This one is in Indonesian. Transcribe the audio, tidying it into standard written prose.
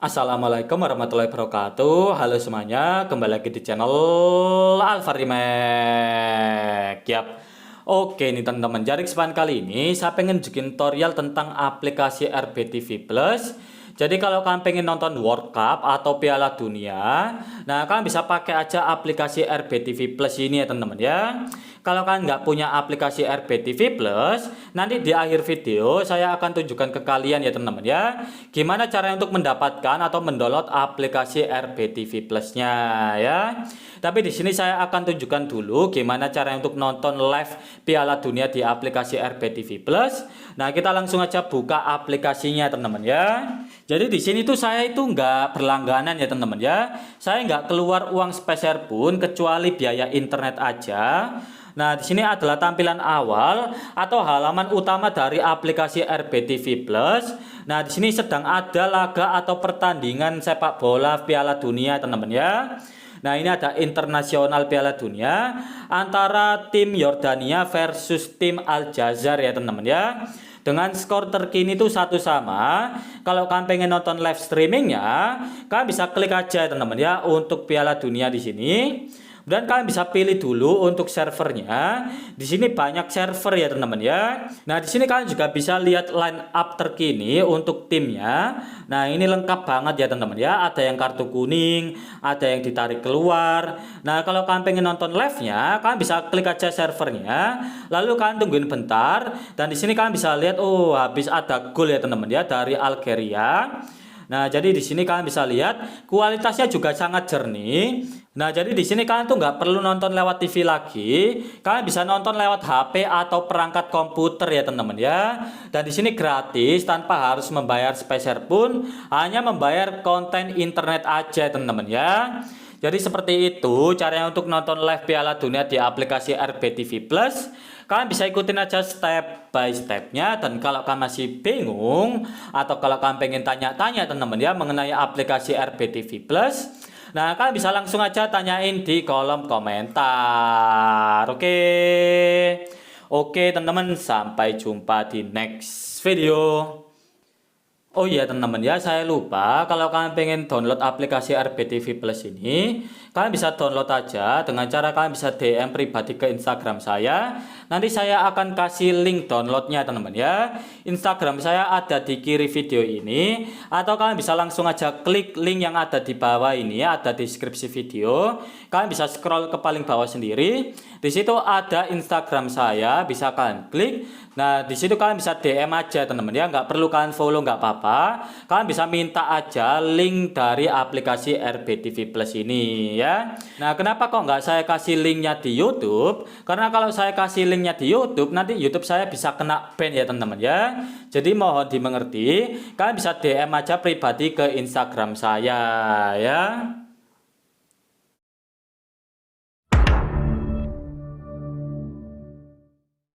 Assalamualaikum warahmatullahi wabarakatuh. Halo semuanya, kembali lagi di channel Alfarimek. Yap. Oke nih teman-teman, jadi kesempatan kali ini saya pengen bikin tutorial tentang aplikasi RBTV Plus. Jadi kalau kalian pengen nonton World Cup atau Piala Dunia, nah kalian bisa pakai aja aplikasi RBTV Plus ini ya teman-teman ya. Kalau kalian nggak punya aplikasi RBTV Plus, nanti di akhir video saya akan tunjukkan ke kalian ya teman-teman ya, gimana cara untuk mendapatkan atau mendownload aplikasi RBTV Plus-nya ya. Tapi di sini saya akan tunjukkan dulu gimana cara untuk nonton live Piala Dunia di aplikasi RBTV Plus. Nah, kita langsung aja buka aplikasinya teman-teman ya. Jadi di sini tuh saya itu nggak berlangganan ya teman-teman ya. Saya nggak keluar uang sepeser pun kecuali biaya internet aja. Nah, di sini adalah tampilan awal atau halaman utama dari aplikasi RBTV Plus. Nah, di sini sedang ada laga atau pertandingan sepak bola Piala Dunia, teman-teman ya. Nah, ini ada internasional Piala Dunia antara tim Yordania versus tim Aljazair ya, teman-teman ya. Dengan skor terkini itu 1-1. Kalau kalian pengen nonton live streamingnya, kalian bisa klik aja teman-teman ya untuk Piala Dunia di sini. Dan kalian bisa pilih dulu untuk servernya. Di sini banyak server ya teman-teman ya. Nah, di sini kalian juga bisa lihat line up terkini untuk timnya. Nah, ini lengkap banget ya teman-teman ya. Ada yang kartu kuning, ada yang ditarik keluar. Nah, kalau kalian pengen nonton live-nya, kalian bisa klik aja servernya. Lalu kalian tungguin bentar. Dan di sini kalian bisa lihat, oh habis ada gol ya teman-teman ya dari Algeria. Nah, jadi di sini kalian bisa lihat kualitasnya juga sangat jernih. Nah, jadi di sini kalian tuh nggak perlu nonton lewat TV lagi. Kalian bisa nonton lewat HP atau perangkat komputer ya teman-teman ya. Dan di sini gratis tanpa harus membayar sepeser pun, hanya membayar konten internet aja teman-teman ya. Jadi seperti itu caranya untuk nonton live Piala Dunia di aplikasi RBTV Plus. Kalian bisa ikutin aja step by stepnya. Dan kalau kalian masih bingung atau kalau kalian pengen tanya-tanya teman-teman ya mengenai aplikasi RBTV Plus, nah kalian bisa langsung aja tanyain di kolom komentar. Oke teman-teman, sampai jumpa di next video. Oh iya teman-teman ya, saya lupa, kalau kalian pengen download aplikasi RBTV Plus ini, kalian bisa download aja dengan cara kalian bisa DM pribadi ke Instagram saya. Nanti saya akan kasih link downloadnya teman-teman ya. Instagram saya ada di kiri video ini, atau kalian bisa langsung aja klik link yang ada di bawah ini ya, ada di deskripsi video. Kalian bisa scroll ke paling bawah sendiri. Di situ ada Instagram saya, bisa kalian klik. Nah, di situ kalian bisa DM aja teman-teman ya, nggak perlu kalian follow, nggak apa-apa. Kalian bisa minta aja link dari aplikasi RBTV Plus ini ya. Nah, kenapa kok nggak saya kasih linknya di YouTube? Karena kalau saya kasih linknya di YouTube, nanti YouTube saya bisa kena ban ya teman-teman ya. Jadi mohon dimengerti, kalian bisa DM aja pribadi ke Instagram saya ya.